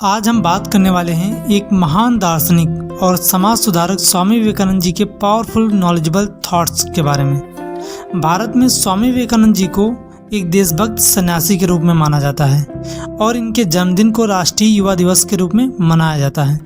आज हम बात करने वाले हैं एक महान दार्शनिक और समाज सुधारक स्वामी विवेकानंद जी के पावरफुल नॉलेजेबल थॉट्स के बारे में। भारत में स्वामी विवेकानंद जी को एक देशभक्त सन्यासी के रूप में माना जाता है और इनके जन्मदिन को राष्ट्रीय युवा दिवस के रूप में मनाया जाता है।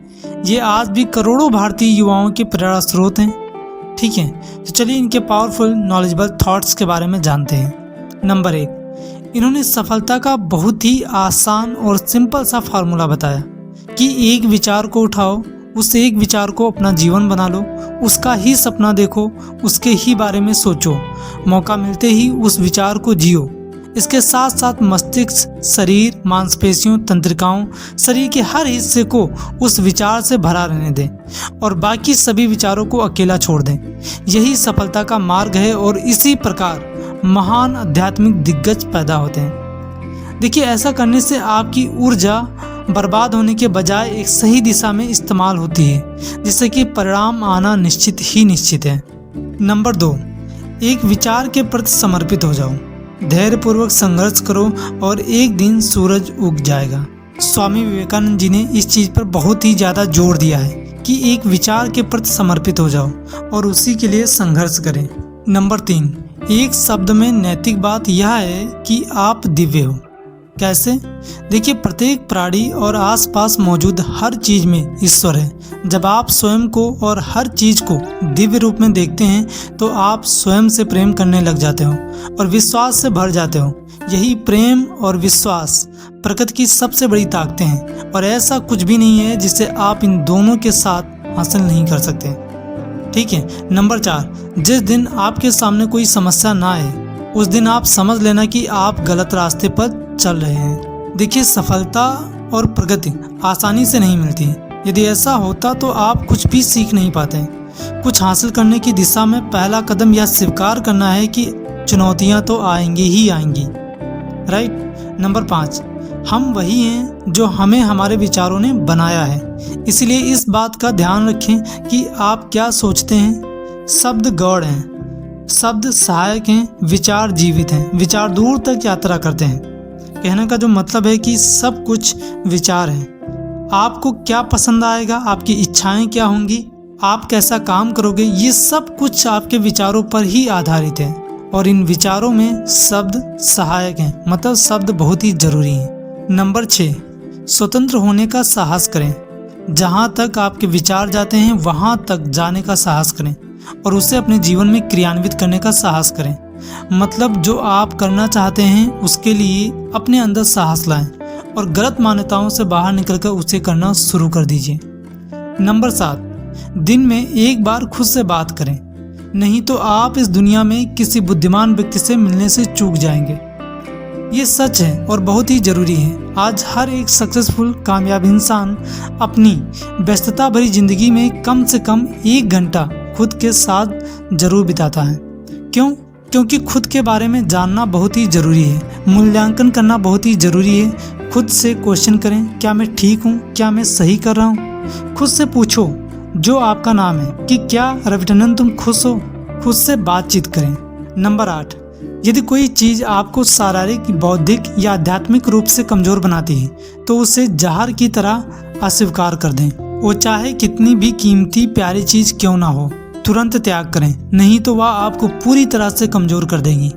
ये आज भी करोड़ों भारतीय युवाओं के प्रेरणा स्रोत हैं। ठीक है, तो चलिए इनके पावरफुल नॉलेजेबल थॉट्स के बारे में जानते हैं। नंबर 1, इन्होंने सफलता का बहुत ही आसान और सिंपल सा फार्मूला बताया कि एक विचार को उठाओ, उस एक विचार को अपना जीवन बना लो, उसका ही सपना देखो, उसके ही बारे में सोचो, मौका मिलते ही उस विचार को जियो। इसके साथ साथ मस्तिष्क, शरीर, मांसपेशियों, तंत्रिकाओं, शरीर के हर हिस्से को उस विचार से भरा रहने दें और बाकी सभी विचारों को अकेला छोड़ दें। यही सफलता का मार्ग है और इसी प्रकार महान आध्यात्मिक दिग्गज पैदा होते हैं। देखिए, ऐसा करने से आपकी ऊर्जा बर्बाद होने के बजाय एक सही दिशा में इस्तेमाल होती है, जिससे कि परिणाम आना निश्चित ही निश्चित है। नंबर 2, एक विचार के प्रति समर्पित हो जाओ, धैर्यपूर्वक संघर्ष करो और एक दिन सूरज उग जाएगा। स्वामी विवेकानंद जी ने इस चीज पर बहुत ही ज्यादा जोर दिया है कि एक विचार के प्रति समर्पित हो जाओ और उसी के लिए संघर्ष करें। नंबर 3, एक शब्द में नैतिक बात यह है कि आप दिव्य हो। कैसे? देखिए, प्रत्येक प्राणी और आसपास मौजूद हर चीज में ईश्वर है। जब आप स्वयं को और हर चीज को दिव्य रूप में देखते हैं तो आप स्वयं से प्रेम करने लग जाते हो और विश्वास से भर जाते हो। यही प्रेम और विश्वास प्रकृति की सबसे बड़ी ताकतें हैं और ऐसा कुछ भी नहीं है जिसे आप इन दोनों के साथ हासिल नहीं कर सकते। ठीक है। नंबर 4, जिस दिन आपके सामने कोई समस्या ना आए उस दिन आप समझ लेना कि आप गलत रास्ते पर चल रहे हैं। देखिए, सफलता और प्रगति आसानी से नहीं मिलती। यदि ऐसा होता तो आप कुछ भी सीख नहीं पाते। कुछ हासिल करने की दिशा में पहला कदम यह स्वीकार करना है कि चुनौतियां तो आएंगी ही आएंगी। राइट। नंबर 5, हम वही हैं जो हमें हमारे विचारों ने बनाया है, इसलिए इस बात का ध्यान रखें कि आप क्या सोचते हैं। शब्द गौड़ हैं, शब्द सहायक हैं, विचार जीवित हैं, विचार दूर तक यात्रा करते हैं। कहने का जो मतलब है कि सब कुछ विचार है। आपको क्या पसंद आएगा, आपकी इच्छाएं क्या होंगी, आप कैसा काम करोगे, ये सब कुछ आपके विचारों पर ही आधारित है और इन विचारों में शब्द सहायक हैं, मतलब शब्द बहुत ही जरूरी हैं। नंबर 6, स्वतंत्र होने का साहस करें। जहाँ तक आपके विचार जाते हैं वहाँ तक जाने का साहस करें और उसे अपने जीवन में क्रियान्वित करने का साहस करें। मतलब जो आप करना चाहते हैं उसके लिए अपने अंदर साहस लाएं और गलत मान्यताओं से बाहर निकलकर उसे करना शुरू कर दीजिए। नंबर 7, दिन में एक बार खुद से बात करें, नहीं तो आप इस दुनिया में किसी बुद्धिमान व्यक्ति से मिलने से चूक जाएंगे। ये सच है और बहुत ही जरूरी है। आज हर एक सक्सेसफुल कामयाब इंसान अपनी व्यस्तता भरी जिंदगी में कम से कम 1 घंटा खुद के साथ जरूर बिताता है। क्यों? क्योंकि खुद के बारे में जानना बहुत ही जरूरी है, मूल्यांकन करना बहुत ही जरूरी है। खुद से क्वेश्चन करें, क्या मैं ठीक हूँ, क्या मैं सही कर रहा हूँ। खुद से पूछो जो आपका नाम है कि क्या रविटंडन तुम खुश हो। खुद से बातचीत करें। नंबर 8, यदि कोई चीज आपको शारीरिक, बौद्धिक या आध्यात्मिक रूप से कमजोर बनाती है तो उसे जहर की तरह अस्वीकार कर दें। वो चाहे कितनी भी कीमती प्यारी चीज क्यों ना हो, तुरंत त्याग करें, नहीं तो वह आपको पूरी तरह से कमजोर कर देगी।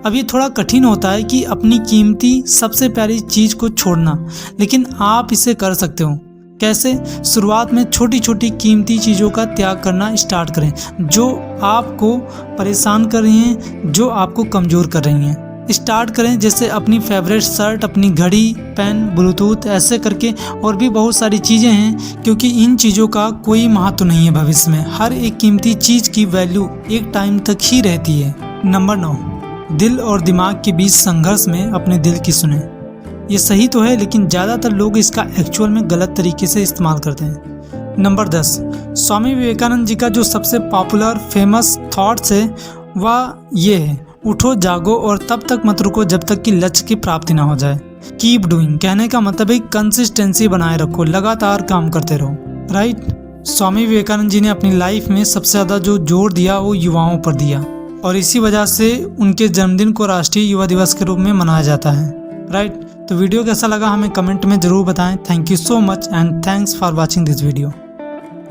अब ये थोड़ा कठिन होता है कि अपनी कीमती सबसे प्यारी चीज को छोड़ना, लेकिन आप इसे कर सकते हो। कैसे? शुरुआत में छोटी छोटी कीमती चीज़ों का त्याग करना स्टार्ट करें जो आपको परेशान कर रही हैं, जो आपको कमज़ोर कर रही हैं। स्टार्ट करें, जैसे अपनी फेवरेट शर्ट, अपनी घड़ी, पेन, ब्लूटूथ, ऐसे करके और भी बहुत सारी चीज़ें हैं, क्योंकि इन चीज़ों का कोई महत्व नहीं है भविष्य में। हर एक कीमती चीज़ की वैल्यू एक टाइम तक ही रहती है। नंबर 9, दिल और दिमाग के बीच संघर्ष में अपने दिल की सुने। ये सही तो है, लेकिन ज़्यादातर लोग इसका एक्चुअल में गलत तरीके से इस्तेमाल करते हैं। नंबर 10, स्वामी विवेकानंद जी का जो सबसे पॉपुलर फेमस थॉट्स है वह ये है, उठो जागो और तब तक मत रुको जब तक कि लक्ष्य की प्राप्ति ना हो जाए। कीप डूइंग कहने का मतलब है कंसिस्टेंसी बनाए रखो, लगातार काम करते रहो। राइट। स्वामी विवेकानंद जी ने अपनी लाइफ में सबसे ज़्यादा जो जोर दिया वो युवाओं पर दिया और इसी वजह से उनके जन्मदिन को राष्ट्रीय युवा दिवस के रूप में मनाया जाता है। राइट। तो वीडियो कैसा लगा हमें कमेंट में ज़रूर बताएं। Thank you so much and thanks for watching this video.